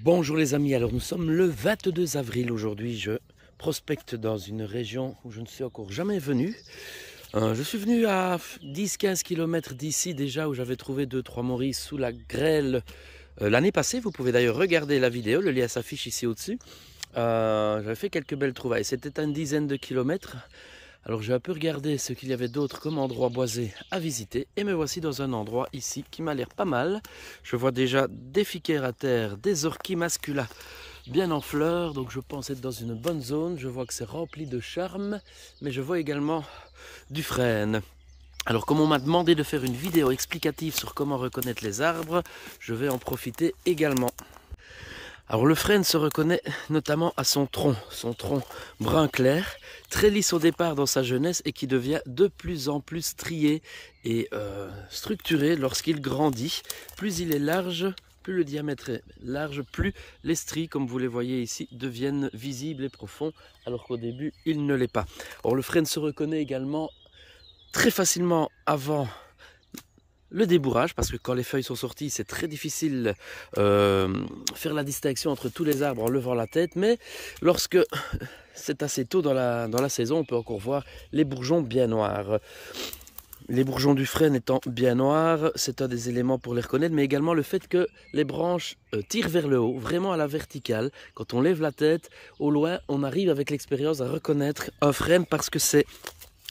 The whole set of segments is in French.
Bonjour les amis, alors nous sommes le 22 avril aujourd'hui, je prospecte dans une région où je ne suis encore jamais venu. Je suis venu à 10-15 km d'ici déjà où j'avais trouvé 2-3 morilles sous la grêle l'année passée. Vous pouvez d'ailleurs regarder la vidéo, le lien s'affiche ici au-dessus. J'avais fait quelques belles trouvailles, c'était à une dizaine de kilomètres. Alors j'ai un peu regardé ce qu'il y avait d'autre comme endroit boisé à visiter et me voici dans un endroit ici qui m'a l'air pas mal. Je vois déjà des ficaires à terre, des orchis masculins bien en fleurs, donc je pense être dans une bonne zone. Je vois que c'est rempli de charme, mais je vois également du frêne. Alors comme on m'a demandé de faire une vidéo explicative sur comment reconnaître les arbres, je vais en profiter également. Alors le frêne se reconnaît notamment à son tronc brun clair, très lisse au départ dans sa jeunesse et qui devient de plus en plus strié et structuré lorsqu'il grandit. Plus il est large, plus le diamètre est large, plus les stries, comme vous les voyez ici, deviennent visibles et profonds, alors qu'au début il ne l'est pas. Or le frêne se reconnaît également très facilement avant le débourrage, parce que quand les feuilles sont sorties, c'est très difficile faire la distinction entre tous les arbres en levant la tête, mais lorsque c'est assez tôt dans la saison, on peut encore voir les bourgeons bien noirs. Les bourgeons du frêne étant bien noirs, c'est un des éléments pour les reconnaître, mais également le fait que les branches tirent vers le haut, vraiment à la verticale. Quand on lève la tête, au loin, on arrive avec l'expérience à reconnaître un frêne parce que c'est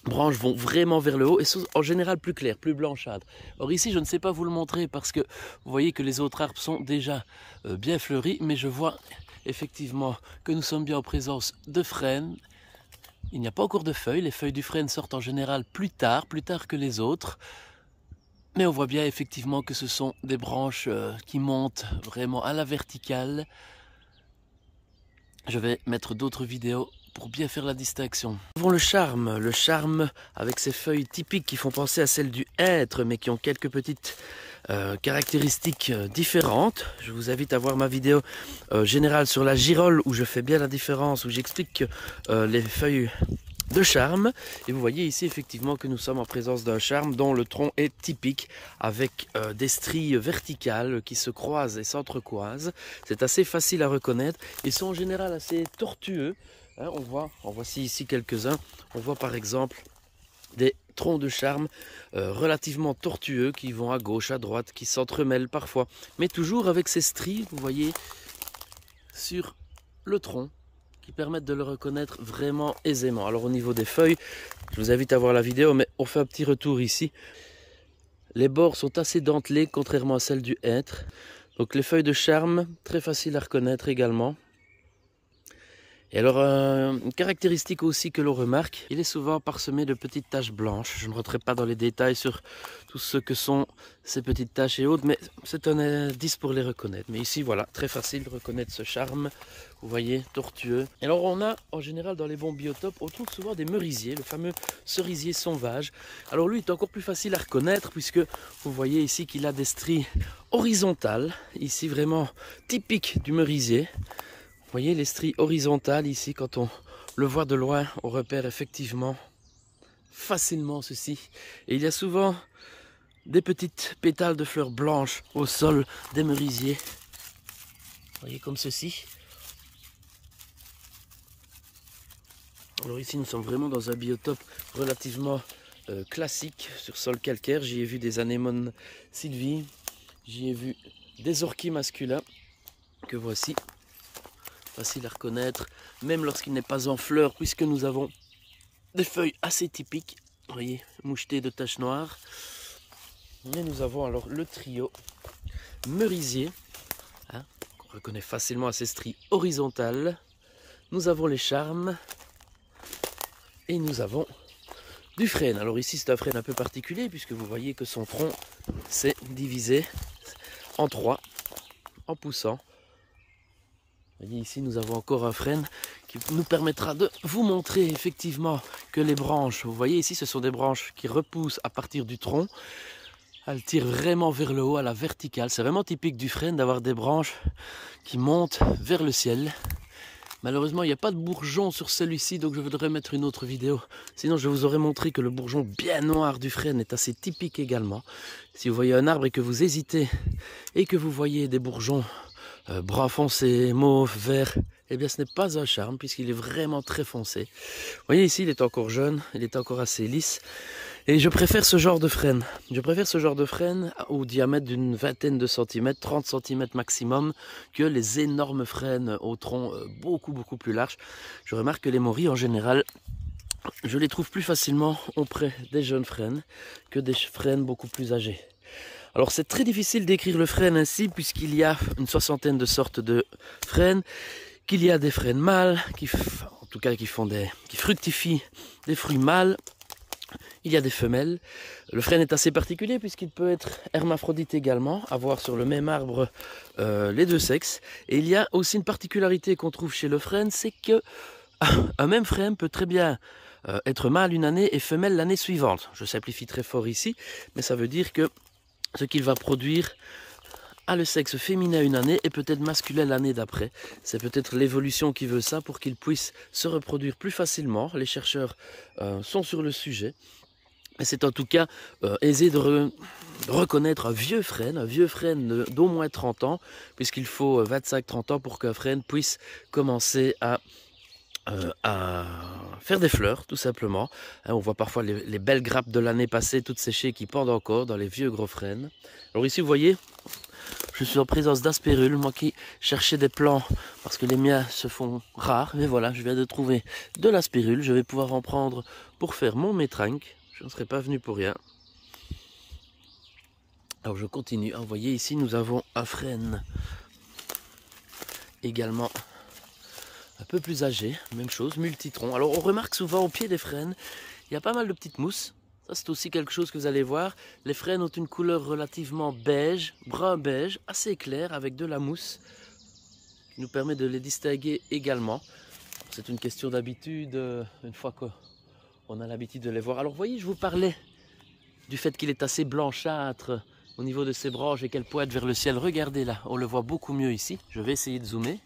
branches vont vraiment vers le haut et sont en général plus claires, plus blanchâtres. Or ici je ne sais pas vous le montrer parce que vous voyez que les autres arbres sont déjà bien fleuris, mais je vois effectivement que nous sommes bien en présence de frênes. Il n'y a pas encore de feuilles, les feuilles du frêne sortent en général plus tard que les autres. Mais on voit bien effectivement que ce sont des branches qui montent vraiment à la verticale. Je vais mettre d'autres vidéos pour bien faire la distinction. Nous avons le charme avec ses feuilles typiques qui font penser à celles du hêtre, mais qui ont quelques petites caractéristiques différentes. Je vous invite à voir ma vidéo générale sur la girole où je fais bien la différence, où j'explique les feuilles de charme. Et vous voyez ici effectivement que nous sommes en présence d'un charme dont le tronc est typique avec des stries verticales qui se croisent et s'entrecroisent. C'est assez facile à reconnaître. Ils sont en général assez tortueux. En voici ici quelques-uns. On voit par exemple des troncs de charme relativement tortueux qui vont à gauche, à droite, qui s'entremêlent parfois, mais toujours avec ces stries, vous voyez, sur le tronc, qui permettent de le reconnaître vraiment aisément. Alors au niveau des feuilles, je vous invite à voir la vidéo, mais on fait un petit retour ici. Les bords sont assez dentelés, contrairement à celles du hêtre. Donc les feuilles de charme, très faciles à reconnaître également. Et alors, une caractéristique aussi que l'on remarque, il est souvent parsemé de petites taches blanches. Je ne rentrerai pas dans les détails sur tout ce que sont ces petites taches et autres, mais c'est un indice pour les reconnaître. Mais ici, voilà, très facile de reconnaître ce charme, vous voyez, tortueux. Et alors, on a, en général, dans les bons biotopes, on trouve souvent des merisiers, le fameux cerisier sauvage. Alors lui, il est encore plus facile à reconnaître, puisque vous voyez ici qu'il a des stries horizontales, ici vraiment typique du merisier. Vous voyez les stries horizontales ici, quand on le voit de loin, on repère effectivement facilement ceci. Et il y a souvent des petites pétales de fleurs blanches au sol des merisiers. Vous voyez comme ceci. Alors ici nous sommes vraiment dans un biotope relativement classique sur sol calcaire. J'y ai vu des anémones sylvie, j'y ai vu des orchis masculins que voici. Facile à reconnaître, même lorsqu'il n'est pas en fleurs, puisque nous avons des feuilles assez typiques, vous voyez, mouchetées de taches noires. Mais nous avons alors le trio merisier, qu'on reconnaît facilement à ses stries horizontales. Nous avons les charmes et nous avons du frêne. Alors ici c'est un frêne un peu particulier, puisque vous voyez que son tronc s'est divisé en trois en poussant. Vous voyez ici nous avons encore un frêne qui nous permettra de vous montrer effectivement que les branches, vous voyez ici ce sont des branches qui repoussent à partir du tronc. Elles tirent vraiment vers le haut à la verticale. C'est vraiment typique du frêne d'avoir des branches qui montent vers le ciel. Malheureusement il n'y a pas de bourgeon sur celui-ci, donc je voudrais mettre une autre vidéo. Sinon je vous aurais montré que le bourgeon bien noir du frêne est assez typique également. Si vous voyez un arbre et que vous hésitez et que vous voyez des bourgeons brun foncé, mauve, vert, eh bien ce n'est pas un charme puisqu'il est vraiment très foncé. Vous voyez ici, il est encore jeune, il est encore assez lisse. Et je préfère ce genre de frêne. Je préfère ce genre de frêne au diamètre d'une vingtaine de centimètres, 30 centimètres maximum, que les énormes frênes au tronc beaucoup plus large. Je remarque que les morilles en général, je les trouve plus facilement auprès des jeunes frênes que des frênes beaucoup plus âgés. Alors c'est très difficile d'écrire le frêne ainsi puisqu'il y a une soixantaine de sortes de frênes, qu'il y a des frênes mâles, qui fructifient des fruits mâles. Il y a des femelles. Le frêne est assez particulier puisqu'il peut être hermaphrodite également, avoir sur le même arbre les deux sexes. Et il y a aussi une particularité qu'on trouve chez le frêne, c'est que un même frêne peut très bien être mâle une année et femelle l'année suivante. Je simplifie très fort ici, mais ça veut dire que ce qu'il va produire a le sexe féminin une année et peut-être masculin l'année d'après. C'est peut-être l'évolution qui veut ça pour qu'il puisse se reproduire plus facilement. Les chercheurs sont sur le sujet. Et c'est en tout cas aisé de reconnaître un vieux frêne d'au moins 30 ans, puisqu'il faut 25-30 ans pour qu'un frêne puisse commencer à faire des fleurs, tout simplement. On voit parfois les belles grappes de l'année passée, toutes séchées, qui pendent encore dans les vieux gros frênes. Alors ici, vous voyez, je suis en présence d'aspérules, moi qui cherchais des plants, parce que les miens se font rares. Mais voilà, je viens de trouver de l'aspérule. Je vais pouvoir en prendre pour faire mon métrinque. Je ne serais pas venu pour rien. Alors je continue. Vous voyez ici, nous avons un frêne également un peu plus âgé, même chose, multitron. Alors on remarque souvent au pied des frênes, il y a pas mal de petites mousses. Ça c'est aussi quelque chose que vous allez voir. Les frênes ont une couleur relativement beige, brun beige, assez claire avec de la mousse, qui nous permet de les distinguer également. C'est une question d'habitude, une fois qu'on a l'habitude de les voir. Alors vous voyez, je vous parlais du fait qu'il est assez blanchâtre au niveau de ses branches et qu'elle pointe vers le ciel. Regardez là, on le voit beaucoup mieux ici. Je vais essayer de zoomer.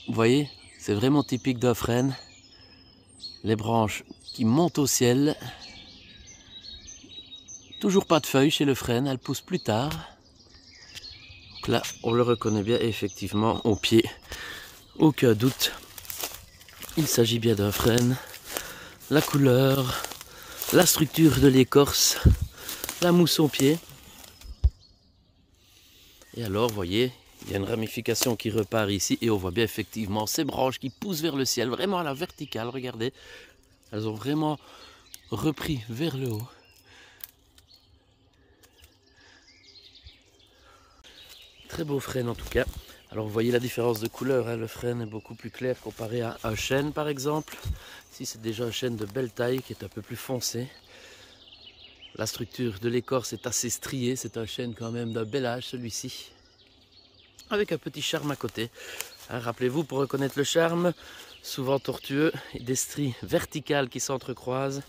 Vous voyez, c'est vraiment typique d'un frêne. Les branches qui montent au ciel. Toujours pas de feuilles chez le frêne, elles poussent plus tard. Donc là, on le reconnaît bien, effectivement, au pied. Aucun doute. Il s'agit bien d'un frêne. La couleur, la structure de l'écorce, la mousse au pied. Et alors, vous voyez, il y a une ramification qui repart ici et on voit bien effectivement ces branches qui poussent vers le ciel, vraiment à la verticale, regardez. Elles ont vraiment repris vers le haut. Très beau frêne en tout cas. Alors vous voyez la différence de couleur, hein. Le frêne est beaucoup plus clair comparé à un chêne par exemple. Ici c'est déjà un chêne de belle taille qui est un peu plus foncé. La structure de l'écorce est assez striée, c'est un chêne quand même d'un bel âge celui-ci. Avec un petit charme à côté. Hein, rappelez-vous, pour reconnaître le charme, souvent tortueux, et des stries verticales qui s'entrecroisent.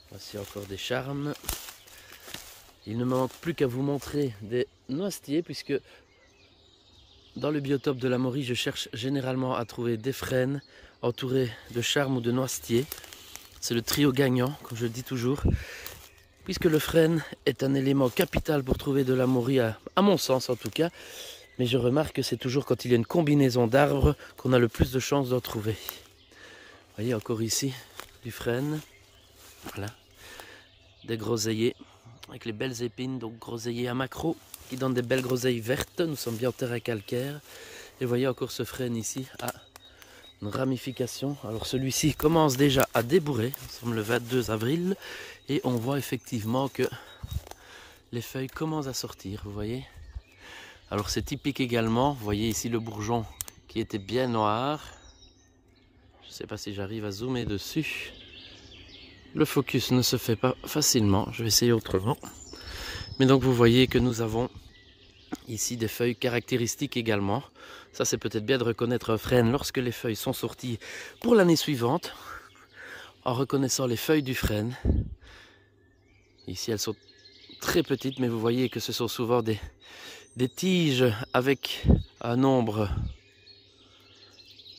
Voici encore des charmes. Il ne me manque plus qu'à vous montrer des noisetiers, puisque dans le biotope de la Maurie, je cherche généralement à trouver des frênes entourés de charmes ou de noisetiers. C'est le trio gagnant, comme je le dis toujours. Puisque le frêne est un élément capital pour trouver de la Maurie, à mon sens en tout cas. Mais je remarque que c'est toujours quand il y a une combinaison d'arbres qu'on a le plus de chances d'en trouver. Vous voyez encore ici du frêne. Voilà. Des groseilliers avec les belles épines, donc groseilliers à macro, qui donnent des belles groseilles vertes. Nous sommes bien en terrain calcaire. Et vous voyez encore ce frêne ici à une ramification. Alors celui-ci commence déjà à débourrer. Nous sommes le 22 avril. Et on voit effectivement que les feuilles commencent à sortir, vous voyez. Alors c'est typique également, vous voyez ici le bourgeon qui était bien noir. Je ne sais pas si j'arrive à zoomer dessus. Le focus ne se fait pas facilement, je vais essayer autrement. Mais donc vous voyez que nous avons ici des feuilles caractéristiques également. Ça c'est peut-être bien de reconnaître un frêne lorsque les feuilles sont sorties pour l'année suivante. En reconnaissant les feuilles du frêne. Ici elles sont très petites, mais vous voyez que ce sont souvent des tiges avec un nombre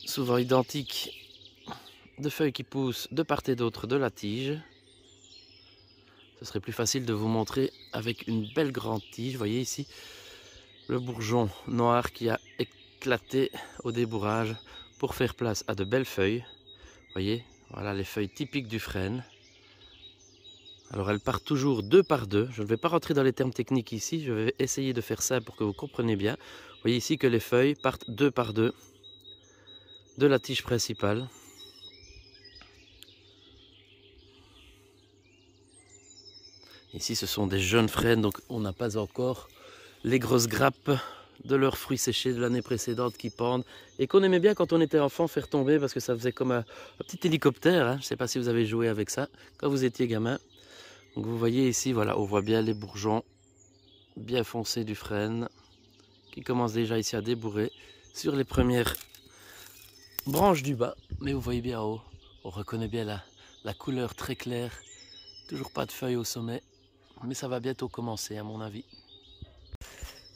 souvent identique de feuilles qui poussent de part et d'autre de la tige. Ce ce serait plus facile de vous montrer avec une belle grande tige. Vous voyez ici le bourgeon noir qui a éclaté au débourrage pour faire place à de belles feuilles. Vous voyez, voilà les feuilles typiques du frêne. Alors elles partent toujours deux par deux. Je ne vais pas rentrer dans les termes techniques ici, je vais essayer de faire ça pour que vous compreniez bien. Vous voyez ici que les feuilles partent deux par deux de la tige principale. Ici ce sont des jeunes frênes, donc on n'a pas encore les grosses grappes de leurs fruits séchés de l'année précédente qui pendent et qu'on aimait bien quand on était enfant faire tomber parce que ça faisait comme un petit hélicoptère, hein. Je ne sais pas si vous avez joué avec ça quand vous étiez gamin. Donc vous voyez ici, voilà, on voit bien les bourgeons bien foncés du frêne qui commencent déjà ici à débourrer sur les premières branches du bas. Mais vous voyez bien en haut, on reconnaît bien la couleur très claire. Toujours pas de feuilles au sommet, mais ça va bientôt commencer à mon avis.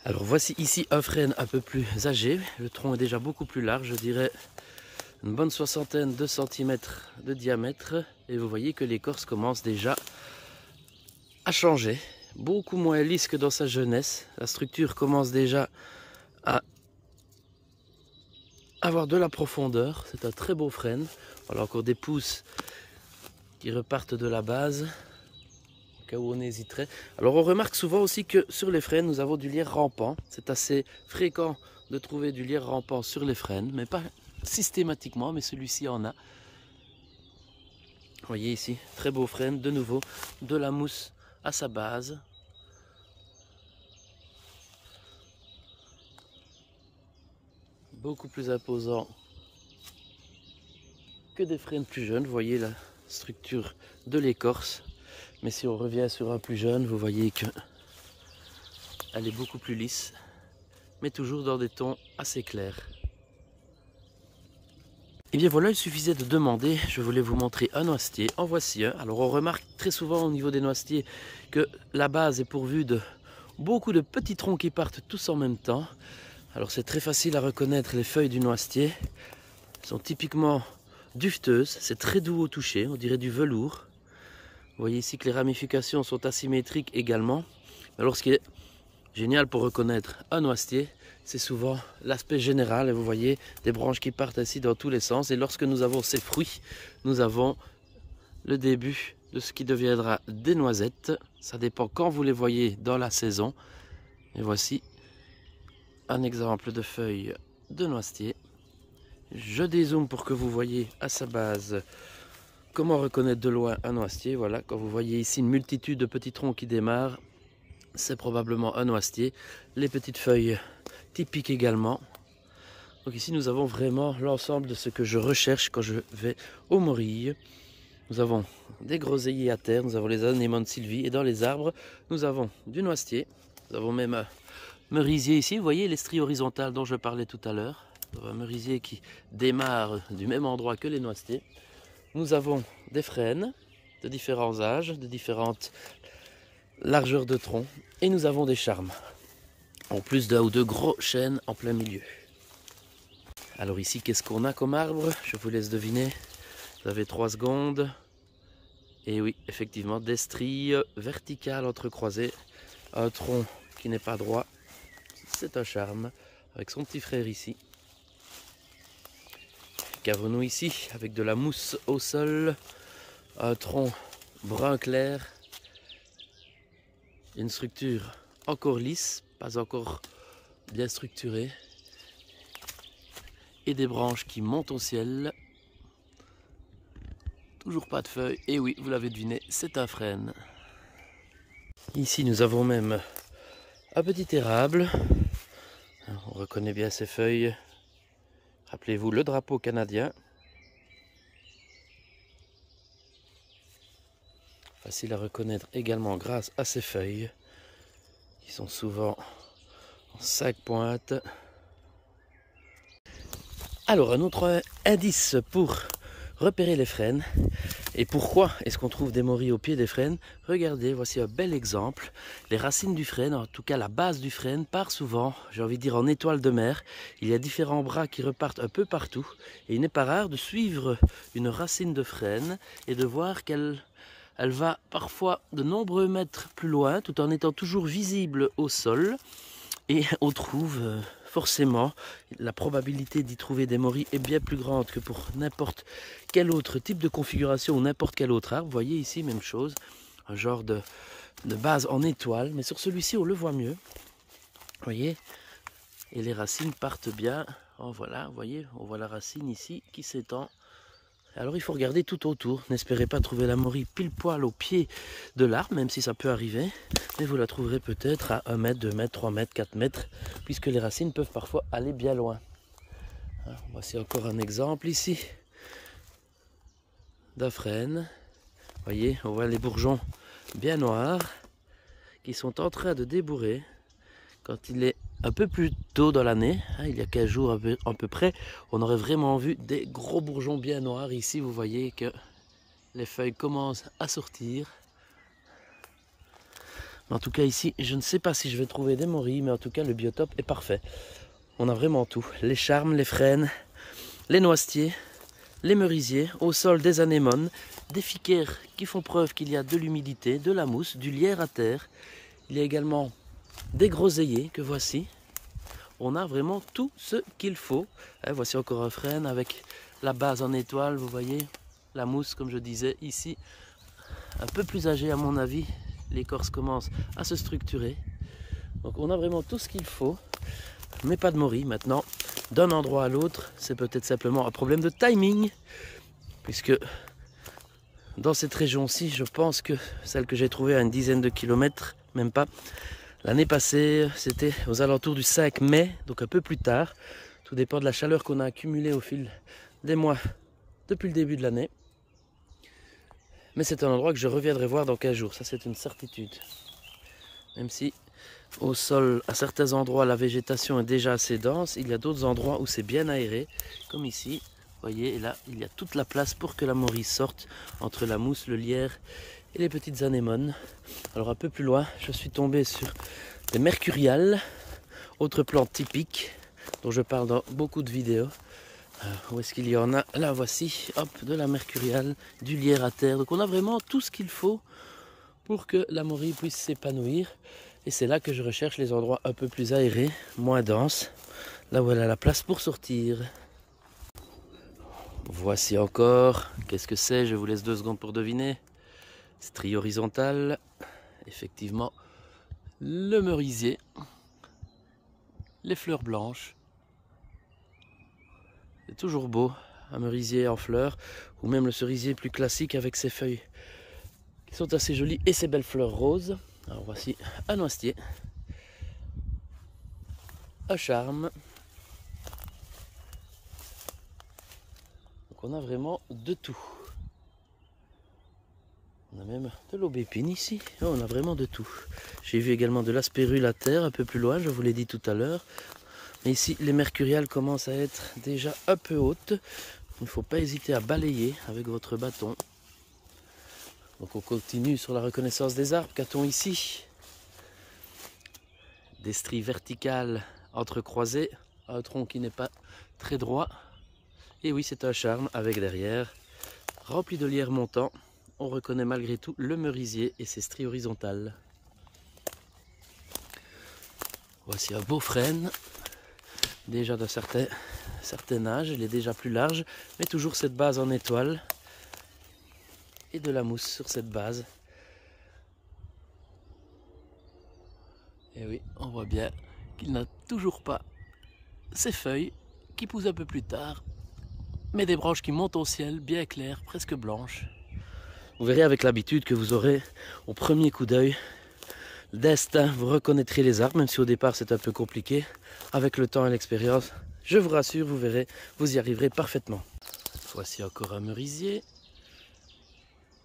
Alors voici ici un frêne un peu plus âgé. Le tronc est déjà beaucoup plus large, je dirais une bonne soixantaine de centimètres de diamètre. Et vous voyez que l'écorce commence déjà à changer. Beaucoup moins lisse que dans sa jeunesse. La structure commence déjà à avoir de la profondeur. C'est un très beau frêne. Voilà encore des pousses qui repartent de la base. Au cas où on hésiterait. Alors on remarque souvent aussi que sur les frênes nous avons du lierre rampant. C'est assez fréquent de trouver du lierre rampant sur les frênes, mais pas systématiquement, mais celui-ci en a. Vous voyez ici, très beau frêne, de nouveau, de la mousse à sa base. Beaucoup plus imposant que des frênes plus jeunes. Vous voyez la structure de l'écorce. Mais si on revient sur un plus jeune, vous voyez que elle est beaucoup plus lisse, mais toujours dans des tons assez clairs. Et bien voilà, il suffisait de demander. Je voulais vous montrer un noisetier. En voici un. Alors on remarque très souvent au niveau des noisetiers que la base est pourvue de beaucoup de petits troncs qui partent tous en même temps. Alors c'est très facile à reconnaître les feuilles du noisetier. Elles sont typiquement duveteuses. C'est très doux au toucher, on dirait du velours. Vous voyez ici que les ramifications sont asymétriques également. Alors ce qui est génial pour reconnaître un noisetier, c'est souvent l'aspect général. Et vous voyez des branches qui partent ainsi dans tous les sens. Et lorsque nous avons ces fruits, nous avons le début de ce qui deviendra des noisettes. Ça dépend quand vous les voyez dans la saison. Et voici un exemple de feuilles de noisetier. Je dézoome pour que vous voyez à sa base comment reconnaître de loin un noisetier. Voilà, quand vous voyez ici une multitude de petits troncs qui démarrent, c'est probablement un noisetier. Les petites feuilles typiques également. Donc ici nous avons vraiment l'ensemble de ce que je recherche quand je vais aux morilles. Nous avons des groseilliers à terre, nous avons les anémones sylvie et dans les arbres nous avons du noisetier. Nous avons même un merisier ici, vous voyez les stries horizontales dont je parlais tout à l'heure. Un merisier qui démarre du même endroit que les noisetiers. Nous avons des frênes de différents âges, de différentes largeurs de tronc. Et nous avons des charmes. En plus d'un ou deux gros chênes en plein milieu. Alors ici, qu'est-ce qu'on a comme arbre? Je vous laisse deviner. Vous avez 3 secondes. Et oui, effectivement, des stries verticales entrecroisées. Un tronc qui n'est pas droit. C'est un charme. Avec son petit frère ici. Qu'avons-nous ici? Avec de la mousse au sol, un tronc brun clair, une structure encore lisse, pas encore bien structurée, et des branches qui montent au ciel. Toujours pas de feuilles, et oui, vous l'avez deviné, c'est un frêne. Ici nous avons même un petit érable, on reconnaît bien ses feuilles. Rappelez-vous le drapeau canadien. Facile à reconnaître également grâce à ses feuilles, qui sont souvent en 5 pointes. Alors un autre indice pour repérer les frênes. Et pourquoi est-ce qu'on trouve des morilles au pied des frênes? Regardez, voici un bel exemple. Les racines du frêne, en tout cas la base du frêne, part souvent, j'ai envie de dire en étoile de mer. Il y a différents bras qui repartent un peu partout. Et il n'est pas rare de suivre une racine de frêne et de voir qu'elle Elle va parfois de nombreux mètres plus loin, tout en étant toujours visible au sol. Et on trouve forcément, la probabilité d'y trouver des morilles est bien plus grande que pour n'importe quel autre type de configuration ou n'importe quel autre arbre. Vous voyez ici, même chose, un genre de base en étoile, mais sur celui-ci on le voit mieux. Vous voyez, et les racines partent bien. Oh, voilà, vous voyez, on voit la racine ici qui s'étend. Alors il faut regarder tout autour. N'espérez pas trouver la morille pile poil au pied de l'arbre, même si ça peut arriver. Mais vous la trouverez peut-être à 1 mètre, 2 mètres, 3 mètres, 4 mètres, puisque les racines peuvent parfois aller bien loin. Voici encore un exemple ici d'un frêne. Vous voyez, on voit les bourgeons bien noirs qui sont en train de débourrer. Quand il est un peu plus tôt dans l'année, il y a 15 jours à peu près, on aurait vraiment vu des gros bourgeons bien noirs. Ici, vous voyez que les feuilles commencent à sortir. Mais en tout cas ici, je ne sais pas si je vais trouver des morilles, mais en tout cas le biotope est parfait. On a vraiment tout, les charmes, les frênes, les noisetiers, les merisiers, au sol des anémones, des ficaires qui font preuve qu'il y a de l'humidité, de la mousse, du lierre à terre. Il y a également des groseilliers que voici. On a vraiment tout ce qu'il faut. Voici encore un frêne avec la base en étoile, vous voyez, la mousse comme je disais ici, un peu plus âgée à mon avis, l'écorce commence à se structurer. Donc on a vraiment tout ce qu'il faut, mais pas de morilles. Maintenant, d'un endroit à l'autre, c'est peut-être simplement un problème de timing, puisque dans cette région-ci, je pense que celle que j'ai trouvée à une dizaine de kilomètres, même pas, l'année passée, c'était aux alentours du 5 mai, donc un peu plus tard. Tout dépend de la chaleur qu'on a accumulée au fil des mois depuis le début de l'année. Mais c'est un endroit que je reviendrai voir dans 15 jours, ça c'est une certitude. Même si au sol, à certains endroits, la végétation est déjà assez dense, il y a d'autres endroits où c'est bien aéré, comme ici. Vous voyez, et là, il y a toute la place pour que la morille sorte entre la mousse, le lierre et les petites anémones. Alors un peu plus loin, je suis tombé sur des mercuriales, autre plante typique dont je parle dans beaucoup de vidéos. Où est-ce qu'il y en a? Là voici, hop, de la mercuriale, du lierre à terre. Donc on a vraiment tout ce qu'il faut pour que la morille puisse s'épanouir. Et c'est là que je recherche les endroits un peu plus aérés, moins denses, là où elle a la place pour sortir. Voici encore, qu'est-ce que c'est? Je vous laisse 2 secondes pour deviner. Strie horizontale, effectivement, le merisier, les fleurs blanches. C'est toujours beau, un merisier en fleurs, ou même le cerisier plus classique avec ses feuilles qui sont assez jolies et ses belles fleurs roses. Alors voici un noisetier, un charme. Donc on a vraiment de tout. On a même de l'aubépine ici. Oh, on a vraiment de tout. J'ai vu également de l'aspérule à terre un peu plus loin, je vous l'ai dit tout à l'heure. Mais ici, les mercuriales commencent à être déjà un peu hautes. Il ne faut pas hésiter à balayer avec votre bâton. Donc on continue sur la reconnaissance des arbres. Qu'a-t-on ici? Des stries verticales entrecroisées, un tronc qui n'est pas très droit. Et oui, c'est un charme avec derrière, rempli de lierre montant. On reconnaît malgré tout le merisier et ses stries horizontales. Voici un beau frêne, déjà d'un certain âge, il est déjà plus large, mais toujours cette base en étoile et de la mousse sur cette base. Et oui, on voit bien qu'il n'a toujours pas ses feuilles qui poussent un peu plus tard, mais des branches qui montent au ciel, bien claires, presque blanches. Vous verrez avec l'habitude que vous aurez au premier coup d'œil d'instinct, vous reconnaîtrez les arbres, même si au départ c'est un peu compliqué. Avec le temps et l'expérience, je vous rassure, vous verrez, vous y arriverez parfaitement. Voici encore un merisier.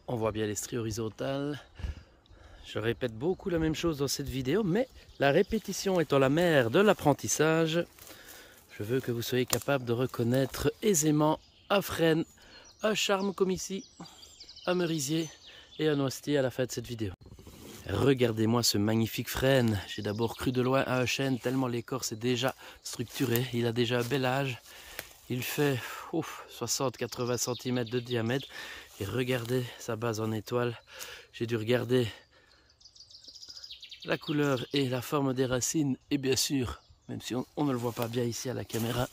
On voit bien les stries horizontales. Je répète beaucoup la même chose dans cette vidéo, mais la répétition étant la mère de l'apprentissage, je veux que vous soyez capable de reconnaître aisément un frêne, un charme comme ici, un merisier et un noisetier à la fin de cette vidéo. Regardez-moi ce magnifique frêne. J'ai d'abord cru de loin à un chêne tellement l'écorce est déjà structurée. Il a déjà un bel âge. Il fait 60-80 cm de diamètre. Et regardez sa base en étoile. J'ai dû regarder la couleur et la forme des racines. Et bien sûr, même si on ne le voit pas bien ici à la caméra,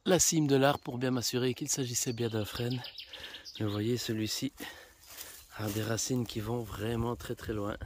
la cime de l'arbre pour bien m'assurer qu'il s'agissait bien d'un frêne. Mais vous voyez, celui-ci a des racines qui vont vraiment très très loin.